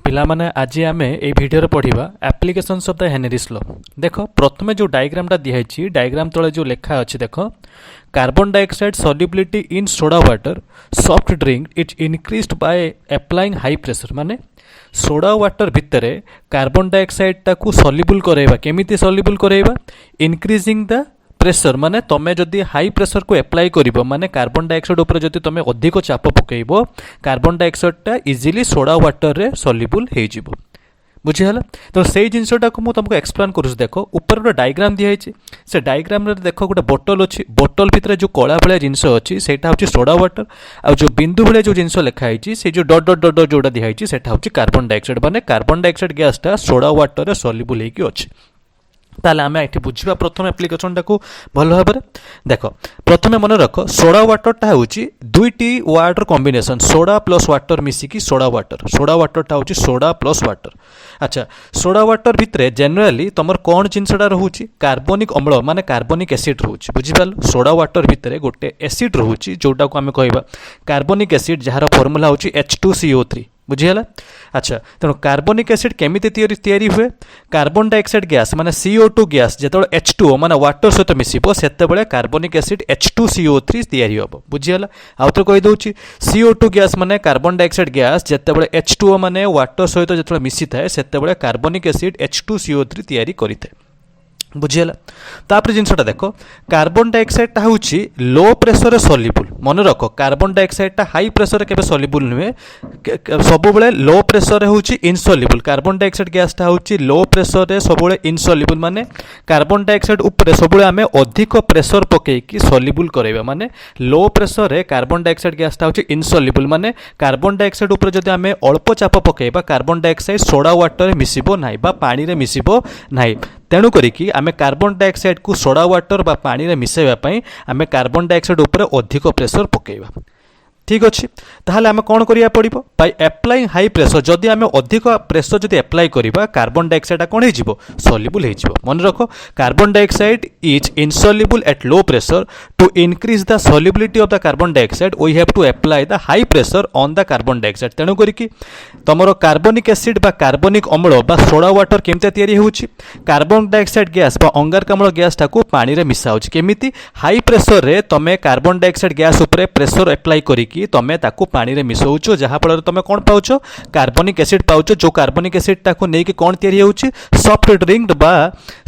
ପିଲାମାନେ ଆଜି ଆମେ এই ভিডিওରେ ପଢ଼ିବା ଆପ୍ଲିକେସନ୍ସ ଅଫ୍ ଦ ହେନରିସ୍ ଲ। ଦେଖ ପ୍ରଥମେ ଯେଉଁ ଡାଇଗ୍ରାମଟା ଦିଆହେଇଛି ଡାଇଗ୍ରାମ ତଳେ ଯେଉଁ ଲେଖା ଅଛି ଦେଖ carbon dioxide solubility in soda water soft drink it increased by applying high pressure. ମାନେ ସୋଡ଼ା ୱାଟର ଭିତରେ କାର୍ବନ ଡାଇଅକ୍ସାଇଡ୍ଟାକୁ ସଲ୍ୟୁବୁଲ୍ କରାଇବା। କେମିତି ସଲ୍ୟୁବୁଲ୍ କରାଇବା? ଇନକ୍ରିଜିଂ ଦ प्रेसर माने तमें जदि हाई प्रेसर को एप्लाई करिवो माने कार्बन डाइऑक्साइड ऊपर जदि तमें अधिक चाप पकेइबो कार्बन डाइऑक्साइडटा इजिली सोडा वाटर रे सल्युबल हो जिवो। बुझीगला? तो से जिनसटा को तुमको एक्सप्लेन करूँ। देखो ऊपर गोटे डायग्राम दिखाई से डायग्राम रे देखो गोटे बोतल अच्छी बोतल भितर जो कला भाया जिनस अच्छी से सोडा वाटर आ जो बिंदु भाया जो जिनस लिखाई से जो डट डट डट जोटा दिखाई से कार्बन डाइऑक्साइड माने कार्बन डाइऑक्साइड गैसटा सोडा वाटर रे सल्युबल होगी अच्छी। ताले आमे एठी बुझिबा प्रथम एप्लिकेशनटा को भल भाव में देख। प्रथम मन रख सोडा वाटरटा होची दुईटी water combination soda plus water मिसिकी सोडा वाटरटा होची सोडा प्लस वाटर। अच्छा सोडा वाटर भितर जेनेराली तुम कौन जिनसटा रोचे कार्बनिक अम्ल माने कार्बनिक एसिड रोचे। बुझीपाल? सोडा वाटर भितर गोटे एसिड रोचे जोटा को आम कहवा कार्बनिक एसिड जार फॉर्मूला होची H2CO3। बुझीगला? अच्छा तेणु कार्बनिक एसिड केमिति तैयारी हुए कार्बन डाइऑक्साइड गैस माने CO2 गैस जो H2O माने वाटर सहित मिसिबो सेतेबेले कार्बनिक एसिड H2CO3 तैयारी होबो। बुझीगला? आउ तो कहि दउची CO2 गैस माने कार्बन डाइऑक्साइड गैस जेतेबेले H2O माने वाटर सहित जेतेबेले मिसी थाए सेतेबेले कार्बनिक एसिड H2CO3 तैयारी करिथे। बुझीगला? तापर जिनसटा देख कार्बन डाइऑक्साइडटा होची लो प्रेशर रे सल्युबल। मन रख कार्बन डाइऑक्साइडटा हाई प्रेशर रे केबे सल्युबल नुहे सब बेले लो प्रेशर रे होची इनसल्युबल। कार्बन डाइऑक्साइड गैसटा होची लो प्रेशर रे सब बेले इनसल्युबल माने कार्बन डाइऑक्साइड ऊपर सब बेले आमे अधिक प्रेशर पकेई कि सल्युबल करैबा। माने लो प्रेशर रे कार्बन डाइऑक्साइड गैसटा होची इनसल्युबल माने कार्बन डाइऑक्साइड ऊपर जदि आमे अल्प चाप पकेइबा कार्बन डाइऑक्साइड सोडा वाटर रे मिसिबो नाही बा पानी रे मिसिबो नाही। तेणु करिकी आमे कार्बन डाइऑक्साइड को सोडा वाटर बा पानी रे मिसाइबा पई आमे कार्बन डाइऑक्साइड ऊपर अधिक प्रेशर पकेइबा। ठीक अच्छे ताहले आमे कौन करिया पड़िबो बाय अप्लाइंग हाई प्रेशर। जदि आमे अधिक प्रेशर जदि अप्लाई करिबा कार्बन डाइऑक्साइड कौन हो जिवो सल्युबल हो जिवो। मन रखो carbon dioxide is insoluble at low pressure to increase the solubility of the carbon dioxide we have to apply the high pressure on the carbon dioxide. तेणु करिकी तुमरो कार्बनिक एसिड बा कार्बनिक अम्ल बा सोडा वाटर केमते तैयारी होउची कार्बन डाइऑक्साइड गैस बा अंगारकाम्ल गैस टाको पानी रे मिसा होउची। केमिति हाई प्रेशर रे तमे कार्बन डाइऑक्साइड गैस ऊपर प्रेशर अप्लाई करिकी तमे ताकू पानी रे मिसौचो जहाँ फल तुम कौन पाउच कार्बनिक एसिड पाउच जो कार्बनिक एसिड टाको नेकी कौन तैयारी होउची सॉफ्ट ड्रिंक बा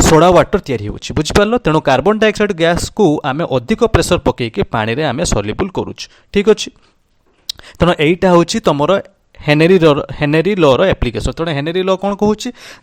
सोडा वाटर तैयारी होउची। बुझी पारलो? तेणु कार्बन डाइऑक्साइड गैस को आमे अधिक प्रेशर पकेकी पानी रे आमे सल्युबल करूछ। ठीक अछि? तेणु एइटा होउची तमरो हेनरी लॉ रो एप्लिकेशन। तेणु हेनरी लॉ कौन कहूँ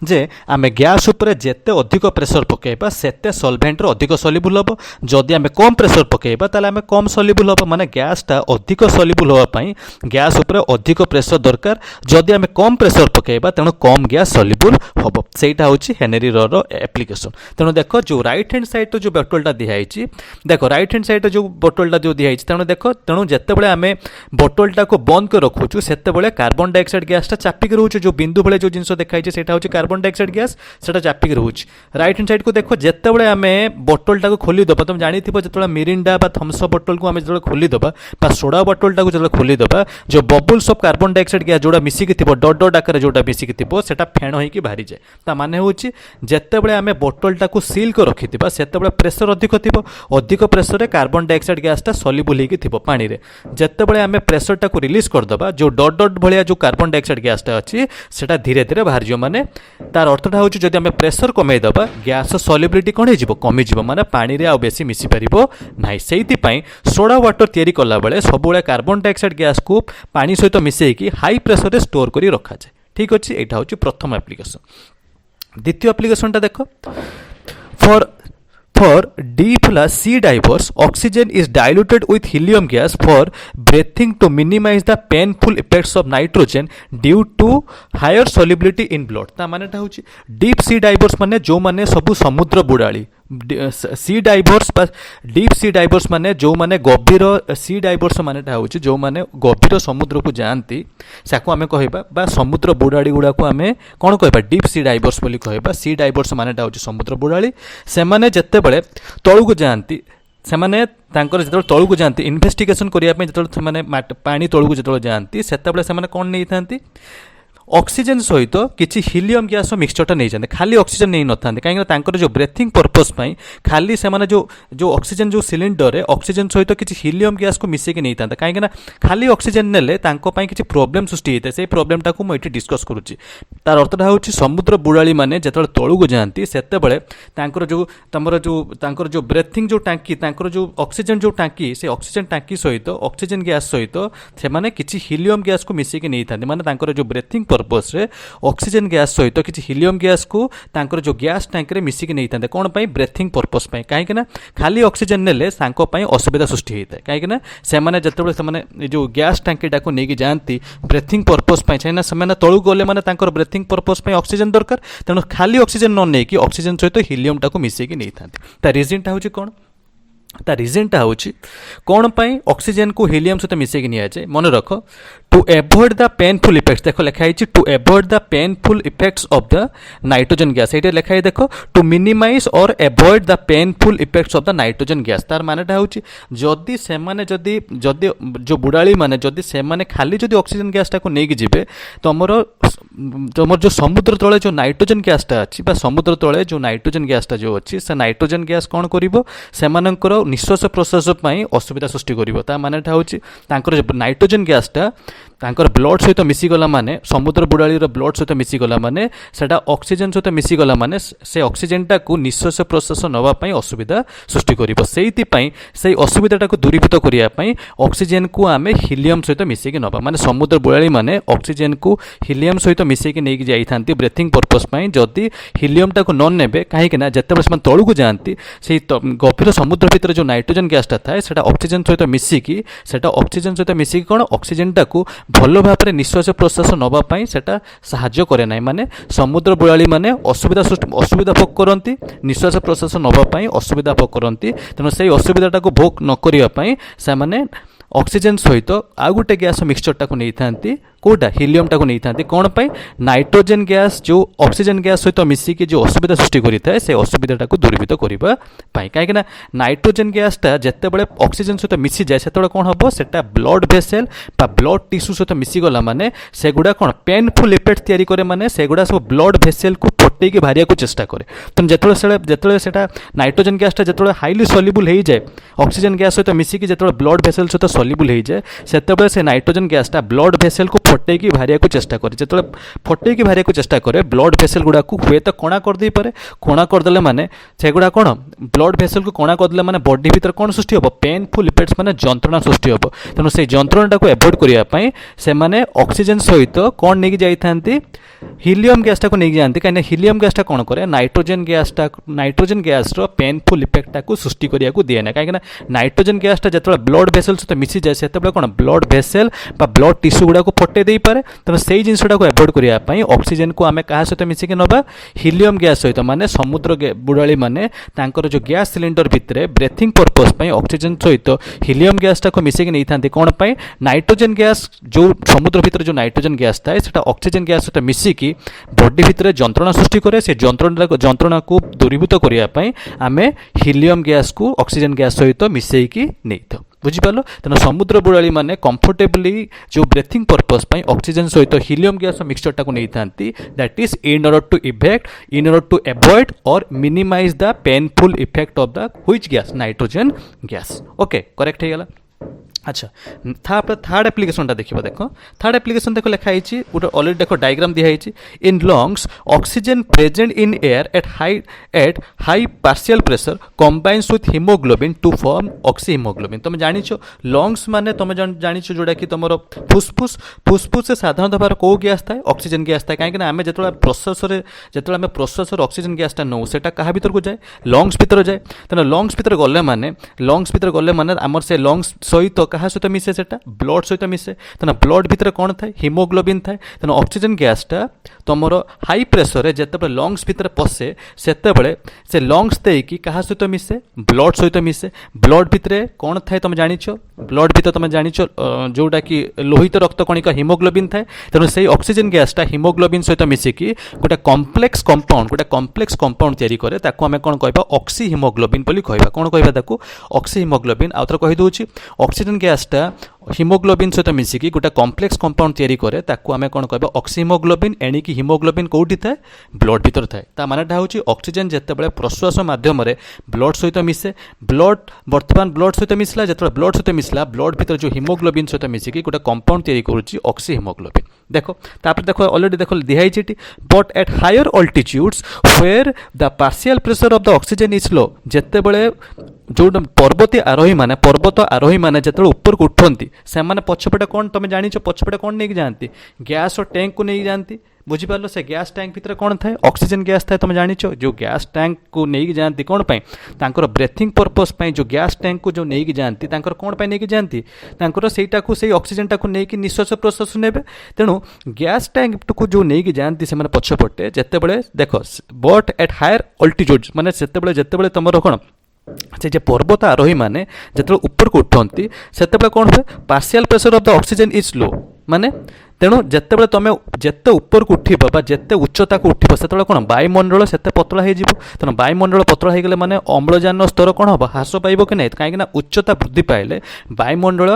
जे आमे गैस उपर जेते अधिक प्रेशर पकेबा सेते सॉल्वेंट रो अधिक सल्युबल हम। जदि आमे कम प्रेशर पकेबा ताले आमे कम सल्युबल हम। माने गैसटा अधिक सल्युबल होवा पई गैस उपर अधिक प्रेशर दरकार। जदि आमे कम प्रेशर पकेबा तेणु कम गैस सल्युबल हम। सेटा होची हेनरी लॉ रो एप्लिकेशन। तेणु देखो जो राइट हैंड साइड तो जो बोतलटा दिखाई देखो राइट हैंड साइड जो बोतलटा जो दिखाई तेणु देखो तेणु जेतेबेले आमे बोतलटा को बंद कर रखुचु सेतेबेले कार्बन डाइऑक्साइड गैसटा चापिक रोचे जो बिंदु भाया जो जिनस देखाई सेटा होची कार्बन डाइऑक्साइड गैस सेटा चापिक रोचे। राइट हैंड साइड को देखो जेतेबेले आमे बोतलटा को खोली दबा तुम जानी थिबो जेतेबेले मिरिंडा बा थम्स अप बोतल को आमे जेतेबेले खोली दबा बा सोडा बोतलटा को जेतेबेले खोली दबा जो bubbles of carbon dioxide gas जोडा मिसिक थिबो डट डट आकार जोडा मिसिक थिबो सेटा फेण होई बाहरी जाए। ता माने होची जेतेबेले आमे बोतलटा को सील कर रखिथिबा सेतेबेले प्रेशर अधिक थिबो अधिक प्रेशर रे कार्बन डाइऑक्साइड गैसटा सल्युबल होई थिबो पानी रे। जेतेबेले आमे प्रेशरटा को रिलीज कर दबा जो डट डट भलिया जो कार्बन डाइऑक्साइड गैसटा अच्छी सेटा धीरे धीरे बाहर जाओ। माने तार अर्थटा होची जदि आमे प्रेशर कमे दबा गैस सल्युबिलिटी कोन हेजिवो कमी जिवो माने पानी रे आ बेसी मिसी परिबो नाही। सेहिति पई सोडा वाटर तयारी कला बेले सब बेले कार्बन डाइऑक्साइड गैस को पानी सहित मिसेई कि हाई प्रेशर रे स्टोर करी रखा जाय। ठीक अछि? एटा होची प्रथम एप्लिकेशन। द्वितीय एप्लिकेशनटा देखो For deep sea divers, oxygen is diluted with helium gas for breathing to minimize the painful effects of nitrogen due to higher solubility in blood। ता माने ता होची डीप सी डाइवर्स माने जो माने सब समुद्र बुड़ाली सी डाइवर्स डीप सी डाइवर्स माने जो माने गभीर सी डाइवर्स माने ता होची जो माने गभीर समुद्र को जानती साको आमे कहबा बा समुद्र बुड़ाड़ी गुडा को आमे कोन कहबा डीप सी डाइवर्स बोली कहबा। सी डाइवर्स माने ता होची समुद्र बुड़ाड़ी से माने जत्ते बेले तळु को जानती सेमाने तांकर जतल तळु को जानती इन्वेस्टिगेशन करिया पे जतल माने पानी तळु को जतल जानती सेते बेले सेमाने कोन नै थांती ऑक्सीजन सहित किसी हीलियम गैस मिक्सचरटा नहीं जाते खाली ऑक्सीजन नहीं नथा कहीं जो ब्रेथिंग पर्पस खाली से माने जो ऑक्सीजन जो सिलिंडर रे ऑक्सीजन सहित किसी हीलियम गैस को मिसेक नहीं था कहीं खाली ऑक्सीजन नेले किसी प्रोब्लेम सृष्टि होता है से प्रोब्लेमटा को मुझे डिस्कस करुच्ची तार अर्थटा हूँ समुद्र बुड़ाली मैंने जो तलू को जाती से जो तुम जो ब्रेथिंग जो टांकी जो ऑक्सीजन जो टांकी से ऑक्सीजन टांकी सहित ऑक्सीजन गैस सहित से किसी हीलियम गैस को मिसेक नहीं था माने जो ब्रेथिंग पर्पस रे ऑक्सीजन गैस सहित किसी हीलियम गैस को जो गैस टैंक रे मिसिक नहीं था कौन पाई ब्रेथिंग पर्पस कहीं खाली ऑक्सीजन नेले असुविधा सृष्टि होता है कहीं से जो गैस टांकीटा को लेकिन जाती ब्रेथिंग पर्पस कहीं तलू गले मैंने ब्रेथिंग पर्पस ऑक्सीजन दरकार तेणु खाली ऑक्सीजन न नहीं ऑक्सीजन सहित हीलियम टाक मिसेक नहीं था रिजनटा हूँ कौन ता रिजनटा हूँ कौन पाई ऑक्सीजन को हीलियम सहित मिसेक नि जाए मन रख to avoid the painful effects देख लिखाई to avoid the painful effects of the nitrogen gas ये लिखाई देख टू मिनिमाइज और avoid the painful effects of the nitrogen gas तार मानेटा हूँ जदि से जदि जदि जो बुड़ाली मैंने जदि से खाली जदि ऑक्सीजन गैसटा को लेकिन जीवे तुमर जो समुद्र तले जो नाइट्रोजन गैसटा अच्छी समुद्र तले जो नाइट्रोजन गैसटा जो अच्छी से नाइट्रोजन गैस कौन कर निश्वास प्रश्वास असुविधा सृष्टि कर मानेटा हूँ नाइट्रोजन गैसटा तांकर ब्लड सहित मिसीगला माने समुद्र बुड़ाली ब्लड सहित मिसीगला माने सेटा ऑक्सीजन सहित मिसीगला माने से ऑक्सीजनटा को निश्वास प्रश्वास नवापाई असुविधा सृष्टि करिबो सेइतिपाई से असुविधाटा को दूरीभूत करिया पाई ऑक्सीजन को आमे हीलियम सहित मिसेक नबा माने समुद्र बुड़ाली माने ऑक्सीजन को हीलियम सहित मिसेक नेकी जाई थांती ब्रीथिंग पर्पस पाई जदि हीलियमटा को न नेबे काहे कि ना जत्ते से तळु को जांती से गभीर समुद्र भीतर जो नाइट्रोजन गैसटा थाए सेटा ऑक्सीजन सहित मिसिकी सेटा ऑक्सीजन सहित मिसिकी कोन ऑक्सीजनटा को भल भाव में निश्वास प्रश्वास नापी से साहाय्य करे ना माने समुद्र बुड़ाली माने असुविधा भोग करती निश्वास प्रश्वास नापी असुविधा भोग करती तेणु से असुविधाटा को भोग न करने से ऑक्सीजन सहित आउ गोटे गैस मिक्सचरटा को नहीं था कोटा हीलियमटा को नहीं था कौन पाई नाइट्रोजन गैस जो ऑक्सीजन गैस सहित मिसिकी जो असुविधा सृष्टि करें से असुविधाटा को दूरीभूत करने कहीं नाइट्रोजन गैसटा जिते बड़े ऑक्सीजन सहित मिसी जाए से कौन हम से ब्लड भेसेल ब्लड टिश्यू सहित मिसीगला माने सेगुड़ा कौन पेनफुल इफेक्ट तैयारी करे माने सेगुड़ा सब ब्लड भेसेल को फटेक बाहर को चेष्टा करे तेणु जो नाइट्रोजन गैसटा जो हाईली सल्युबल हो जाए ऑक्सीजन गैस सहित मिसिकी जो ब्लड भेसेल सहित सल्युबल हो जाए से नाइट्रोजन गैसटा ब्लड भेसेल को फटेक बाहर को चेष्टा करे जो फटेक बाहर को चेष्टा करे ब्लड भेसेल गुड़ा को हुए तो कणा करदे पारे कणा करदे माने सेगुड़ा कौन ब्लड भेसेल को कणा करदे माने बॉडी भीतर कौन सृष्टि हम पेनफुल इफेक्ट्स माने जंत्रणा सृष्टि हम तेणु से जंत्रणा को एवॉइड करने से माने ऑक्सीजन सहित कौन नहीं जाती हीलियम गैसटा को नहीं जाती कहीं हीलियम गैसटा कौन करे नाइट्रोजन गैस पेनफुल इफेक्टा को सृष्टि करिया को दिए ना कहीं नाइट्रोजन गैसटा जो ब्लड भेसेल सहित मिसी जाए से कौन ब्लड भेसेल ब्लड टिश्यू गुड़ा को फटे दे पारे तेणु से जिनटा को एवॉइड करने ऑक्सीजन को आम क्या सहित मिसिक नवा हीलियम गैस सहित माने समुद्र बुड़ाली माने तांकर जो गैस सिलिंडर भितर ब्रेथिंग पर्पस ऑक्सीजन सहित हीलियम गैसटा को मिसिक नहीं था कौन पाई नाइट्रोजन गैस जो समुद्र भितर जो नाइट्रोजन गैस थाए से ऑक्सीजन गैस सहित मिसिकी बॉडी भितर जंत्रणा सृष्टि करे से जंत्रणा को दूरीभूत करने आम हीलियम गैस को ऑक्सीजन गैस सहित मिसेकी नहीं था बुझिपार तेना समुद्र बुड़ाली माने कंफर्टेबली जो ब्रेथिंग पर्पस ऑक्सीजन सहित हीलियम गैस मिक्सचरटा को नहीं था that is in order to avoid और minimise the painful effect of the which gas nitrogen gas okay correct हो गला अच्छा थर्ड एप्लिकेशन देखो देख थर्ड एप्लिकेशन देख लिखाई गोटे अलरेडी देख डायग्राम दिखाई in lungs oxygen present in air at high partial pressure combines with haemoglobin to form oxy haemoglobin तुम जानिछ लंग्स माने तुम जानिछ जोड़ा कि तुम फुसफुस से साधारण भाव कौ गैस थाए ऑक्सीजन गैस थाए कहीं आम जो प्रश्वास ऑक्सीजन गैसटा नौ से क्या भीतर को जाए लंग्स भीतर जाए तेना लंग्स भीतर गले माने आमर से लंग्स सहित क्या सहित मिसे से ब्लड सहित मिसे तेना ब्लड भीतर कौन थाए हिमोग्लोबिन थाए तेना ऑक्सीजन गैसटा तुम हाई प्रेशर जिते लंग्स भीतर पशे से लंग्स देकी क्या सहित मिसे ब्लड सहित मिसे ब्लड भीतर कौन थाए तुम जानिछ ब्लड भीतर तुम जानिछ जोटा कि लोहित रक्त कणिका हिमोग्लोबिन थाए तेणु से ऑक्सीजन गैसटा हिमोग्लोबिन सहित मिसिकी गोटे कम्प्लेक्स कंपाउंड तैयारी करे ताको आमे कौन कहबा ऑक्सी हिमोग्लोबिन बोली कहबा कौन कहबा ताको ऑक्सी हिमोग्लोबिन आउथर कहि दोछि ऑक्सीजन गैसटा हिमोग्लोबिन सहित मिसिकी गोटे कम्प्लेक्स कंपाउंड तैयारी करे ताकू आमे कोन कहबा ऑक्सीहिमोग्लोबिन एणिकी हिमोग्लोबिन कोउठी थाए ब्लड भीतर थाए ता मानेटा होची ऑक्सीजन जेतेबेले प्रश्वास माध्यम रे ब्लड सहित मिसे ब्लड वर्तमान ब्लड सहित मिसला जेतेबेले ब्लड सहित मिसला ब्लड भीतर जो हिमोग्लोबिन सहित मिसिकी गोटे कंपाउंड तैयारी करूची ऑक्सीहिमोग्लोबिन देखो तापर देखो ऑलरेडी देखो दिहाई छिटी but at higher altitudes where the partial pressure of the oxygen is low जेतेबेले जो पर्वती आरोही माने पर्वत आरोही माने जेतेबेले ऊपर को उठंती से माने पछपटे कोन तमे जानि छ पछपटे कोन नेकी जानती गैस और टैंक को नेकी जानती बुझी पारलो से गैस टैंक भीतर कोन थाए ऑक्सीजन गैस थाए तुम जानि छ जो गैस टैंक को नेकी जानती कोन पई तांकर ब्रेथिंग पर्पस पई जो गैस टैंक को जो नेकी जानती तांकर कोन पई नेकी जानती तांकर सेटा को सेई ऑक्सीजन टा को नेकी निश्वास प्रश्वास नेबे तेनु गैस टैंक को जो नेकी जानती से माने पछपटे जेतेबेले देखो बट एट हायर अल्टीट्यूड्स माने जेतेबेले तमरो कोन से जे पर्वत आरोही माने जेतेबेले ऊपर को उठंती सेतेबेले कोन हुए partial pressure of the oxygen is लो माने तेणु जेतेबेले तुम जेते ऊपर को उठिबो बा जेते उच्चता को उठिबो सेतेबेले कोन वायुमंडल सेते पतला हे जिवो तेणु वायुमंडल पतला हे गेले माने अम्लजान स्तर कोन हबो ह्रास पाइबो कि नै काहे कि ना उच्चता वृद्धि पाइले वायुमंडल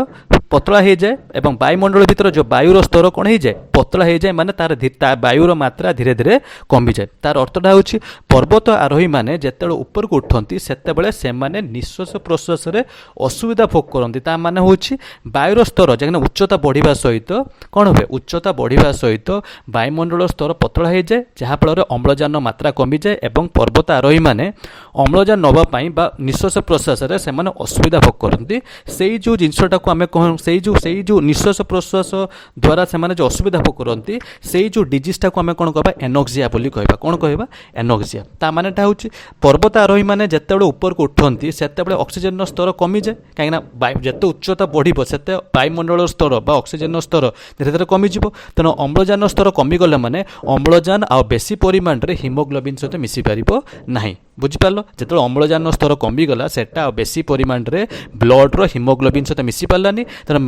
पतला हो जाए और वायुमंडल भीतर जो वायुर स्तर कौन हो जाए पतला हो जाए माने तार वायुर मात्रा धीरे धीरे कमी जाए तार अर्थटा हूँ पर्वत आरोही माने जेतेबेले ऊपर को उठंती सेतेबेले से माने निश्वास प्रश्वास रे असुविधा भोग करती ता माने हूँ वायुर स्तर जैसे उच्चता बढ़िया सहित कौन हुए उच्चता बढ़िया सहित वायुमंडल स्तर पतला हो जाए जहाँफल अम्लजान मात्रा कमी जाए और पर्वत आरोही माने अम्लजान नवापाई निश्वास प्रश्वास रे से माने असुविधा भोग करती से जो जिनसटा को आम कह से जो निश्वास प्रश्वास द्वारा से माने जो असुविधा भोग करती से जो डिजीजटा को आम कौन कहबा एनोक्सिया बोली कहबा कौन कहबा एनोक्सिया ता मानेटा होची पर्वत आरोही माने जेतेबेले ऊपर को उठंती सेतेबेले ऑक्सीजन स्तर कमी जाए कहीं जेते उच्चता बढ़िबो सेते वायुमंडल स्तर बा ऑक्सीजन स्तर धीरे धीरे कमी जिवो तेणु अम्लजान स्तर कमी गले माने अम्लजान आ बेसी परिमाण रे हिमोग्लोबिन सहित मिसी पारिबो नाही बुझिपार जो अम्लजान स्तर कमिगला सेटा बेसी परिमाण रे ब्लड रो हिमोग्लोबिन सहित मिसी पारानी तेना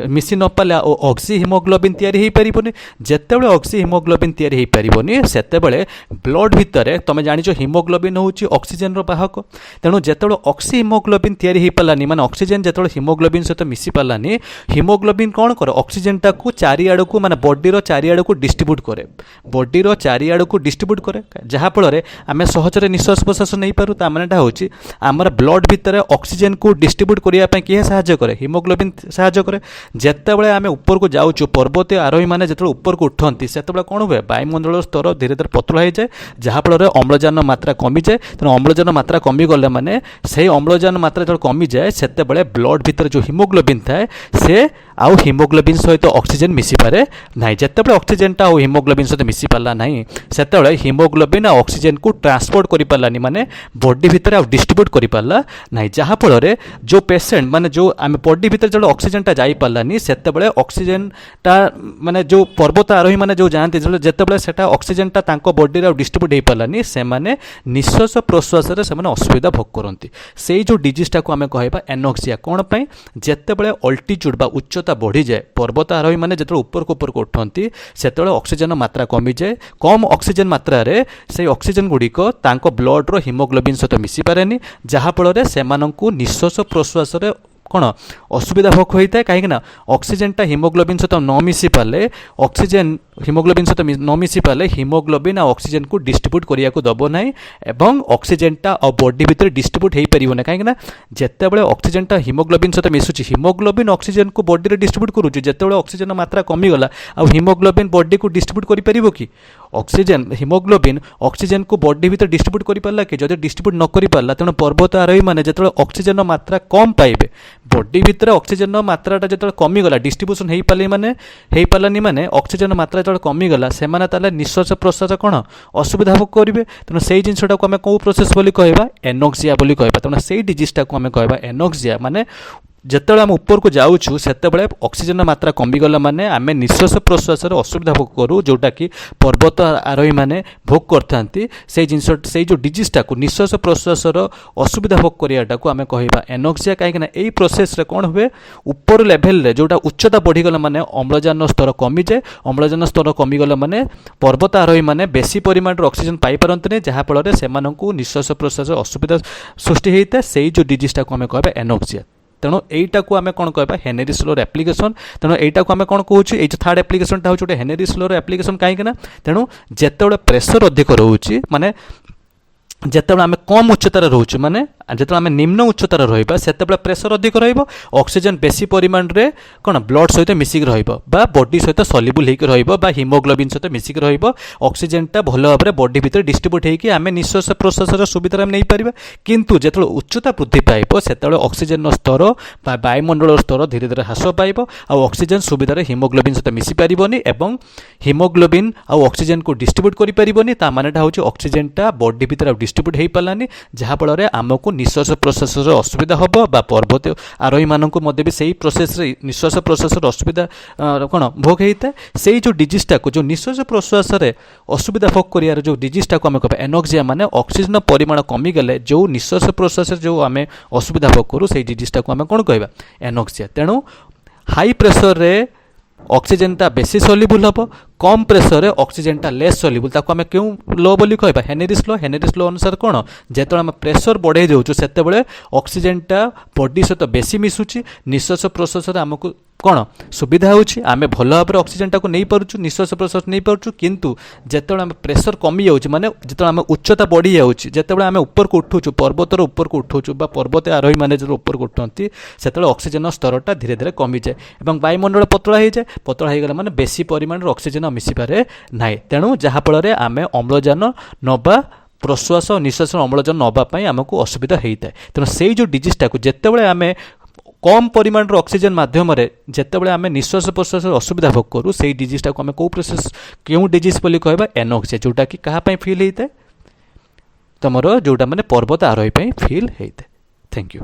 मिसी न पाले ऑक्सी हिमोग्लोबिन तैयारी हो पारिबोनी जेतेबेले ऑक्सी हिमोग्लोबिन तैयारी हो पारिबोनी सेतेबेले ब्लड भितर तुम जानिछ हिमोग्लोबिन होउची ऑक्सीजन रो वाहक तेणु जेतेबेले ऑक्सी हिमोग्लोबिन तैयारी हो पारानी माने ऑक्सीजन जेतेबेले हिमोग्लोबिन सहित मिसी पारानी हिमोग्लोबिन कौन करे ऑक्सीजन टा को चारिआड़ को माने बॉडी रो चारिआड़ को डिस्ट्रीब्यूट करे बॉडी रो चारिआड़ को डिस्ट्रीब्यूट करे जहाँ फल आम सहजरे निश्वास प्रश्वास नहीं पारू ता मानेटा होची आमर ब्लड भितर ऑक्सीजन को डिस्ट्रीब्यूट करिया पय किए सहायता करे हिमोग्लोबिन सहायता करे जेतेबेले आमे ऊपर को जाउछु पर्वत आरोही माने जेतेबेले ऊपर को उठंती सेतेबेले कोन हुए वायुमंडल स्तर धीरे धीरे पतला हो जाए जहाँ फल अम्लजान मात्रा कमी जाए तेणु अम्लजान मात्रा कमी गले माने से अम्लजान मात्रा जो कमी जाए सेतेबेले ब्लड भितर जो हिमोग्लोबिन थाए से आउ हिमोग्लोबिन सहित ऑक्सीजन मिसी पारे नाही जेतेबेले ऑक्सीजन टा आउ हिमोग्लोबिन सहित मिसी पारला नाही सेतेबेले हिमोग्लोबिन आ ऑक्सीजन को ट्रांसपोर्ट करि पारलानी माने बॉडी भितर आ डिस्ट्रीब्यूट करि पारला नाही जहाँ फल जो पेशेंट माने जो आम बॉडी भितर जो ऑक्सीजन टा जाई पारलानी सेतेबेले ऑक्सीजन टा माने जो पर्वत आरोही माने जो जानती जेतेबेले सेटा ऑक्सीजन टा तांको बॉडी रे डिस्ट्रीब्यूट हे पारलानी से माने निश्वास प्रश्वास रे से माने असुविधा भोग करंती सेई जो डिजीज टा को आमे कहबा एनोक्सिया कोन पई जेतेबेले अल्टीट्यूड बा उच्चता बढ़ी जाए पर्वत आरोही माने जेतेबेले ऊपर को उठंती सेतेबेले ऑक्सीजन मात्रा कमी जाए कम ऑक्सीजन मात्रा रे से ऑक्सीजन गुड़िक तांको ब्लड रो हिमोग्लोबिन सहित मिसी पारेनी जहाँ फल सेमानंकु निश्वास प्रश्वास रे कौन असुविधा भोग होता है कहीं ऑक्सीजन टा हिमोग्लोबिन सहित न मिसी पाले ऑक्सीजन हिमोग्लोबिन सहित न मिसी पाले हिमोग्लोबिन आ ऑक्सीजन को डिस्ट्रीब्यूट करिया को दबो नाही एवं ऑक्सीजन टा आ बॉडी भीतर डिस्ट्रीब्यूट हे परिबो ना कहीं जेतेबेले ऑक्सीजन टा हिमोग्लोबिन सहित मिसुची हिमोग्लोबिन ऑक्सीजन को बॉडी रे डिस्ट्रीब्यूट करूची जेतेबेले ऑक्सीजन मात्रा कमी गला आ हिमोग्लोबिन बॉडी को डिस्ट्रीब्यूट करि परिबो कि ऑक्सीजन हिमोग्लोबिन ऑक्सीजन को बॉडी भीतर डिस्ट्रीब्यूट करि पारला कि जदि डिस्ट्रीब्यूट न करि पारला तेणु पर्वत आरोही माने जेतेबेले ऑक्सीजन मात्रा कम पाइबे बॉडी भीतर ऑक्सीजन मात्राटा जो कमी गला डिस्ट्रीब्यूशन हो पारे माने हो पारानी माने ऑक्सीजन मात्रा जो कमी गला से माने ताले निश्वास प्रश्वास कौन असुविधा भोग करेंगे तेणु से जिनटा को आम कौ प्रोसेस बोली कहबा एनोक्सिया बोली कहबा तेणु से डिजीजटा को आम कहबा एनोक्सिया माने जेतेबेले आम ऊपर को जाऊँ सेतेबेले ऑक्सीजन मात्रा कमिगला माने आम निश्वास प्रश्वास असुविधा भोग करूँ जोटा कि पर्वत आरोही माने भोग करथांती से जिनस से जो डिजीजटा को निश्वास प्रश्वास असुविधा भोग करियाटा को आम कहबा एनोक्सिया कहीं यही प्रोसेस रे कौन हुए ऊपर लेवल रे जोटा उच्चता बढ़ीगला माने अम्लजान स्तर कमी जाए अम्लजान स्तर कमिगला माने पर्वत आरोही माने बेसी परिमाण ऑक्सीजन पाई पारंतनी जहाँ फल से निश्वास प्रश्वास असुविधा सृष्टि होता है से जो डिजीजटा को आम कहबा एनोक्सिया तेणु यहीटा को आम कौन कह हेनरी स्लोर एप्लिकेशन तेणु यहीटा को आम कौन कहूँ ये जो थर्ड एप्लिकेशनटा हूँ गोटे हेनरी स्लोर एप्लिकेशन कहीं तेणु जितेबाला प्रेसर अधिक रोचे माने जितेबाला आम कम उच्चतार रोचे माने जो आम निम्न उच्चतार रहा से प्रेसर अधिक रक्सीजेन बेसी परिमाण में कौन ब्लड सहित मिसिक बॉडी सहित सल्युबल होकर हिमोग्लोबिन सहित मिसिक रक्सीजेनटा भल भाव में बॉडी भितर डिस्ट्रीब्यूट होकर आम निश्वास प्रश्वास सुविधा नहीं पार किंतु जो उच्चता वृद्धि पाइब से ऑक्सीजन स्तर वायुमंडल स्तर धीरे धीरे ह्रास पाइब ऑक्सीजन सुविधा हिमोग्लोबिन सहित मिसी पारिबनी एवं हिमोग्लोबिन ऑक्सीजन को डिस्ट्रीब्यूट कर पारिबनी ता मानेटा होची ऑक्सीजनटा बॉडी भितर डिस्ट्रीब्यूट हो पारानी जहाँफल आमको निश्वास प्रश्वास असुविधा हम पर्वत आरोही मानक भी सही प्रोसेस निश्वास प्रश्वास असुविधा कौन भोग होता है से जो डिजीजटा को जो निश्वास प्रश्वास असुविधा भोग कर जो डिजीजटा को आम कह एनोक्सिया माने ऑक्सीजन परिमाण कमिगले जो निश्वास प्रश्वास जो आम असुविधा भोग करूँ से डिजीजटा को आम कौन कह एनोक्सिया तेणु हाई प्रेसर रे ऑक्सीजनटा बेसी सल्युबल हम कम प्रेसर रे ऑक्सीजनटा लेस सल्युबल ताको आम क्यों लो बोली कहबा हेनरी स्लो अनुसार कौन जो आम प्रेसर बढ़े जाऊँ से ऑक्सीजनटा बॉडी सहित बेसी मिसुची निश्वास प्रश्वास आमको कौन सुविधा होची आम भल भाव में ऑक्सीजनटा को नहीं पार्छु निश्वास प्रश्वास नहीं पार्छु किंतु जिते आम प्रेसर कमी जाऊँ माने जो आम उच्चता बढ़ी जाऊँगी जिते आम ऊपर को उठुचु पर्वतर ऊपर को उठुचु पर्वत आरोही मैंने जो ऊपर को उठती से ऑक्सीजन स्तरटा धीरे धीरे कमी जाए और वायुमंडल पतला हो जाए पतला हो गला माने बेसी परिमाण ऑक्सीजन मिसी पारे ना तेणु जहाँफल आम अम्लजान नवा प्रश्वास और निश्वास अम्लजान नापी आमको असुविधा होता है तेणु से जो डिजीजटा को जिते आम कम परिमाण ऑक्सीजन माध्यम जिते आम निश्वास प्रश्वास असुविधा भोग करूँ से डिजीजटा को आम कौ प्रोसेस क्यों डिजीज बोली कहबा एनोक्सिया जोटा कि कहा फिल होता है तुमर जोटा माने पर्वत आरोही फील होता है थैंक यू।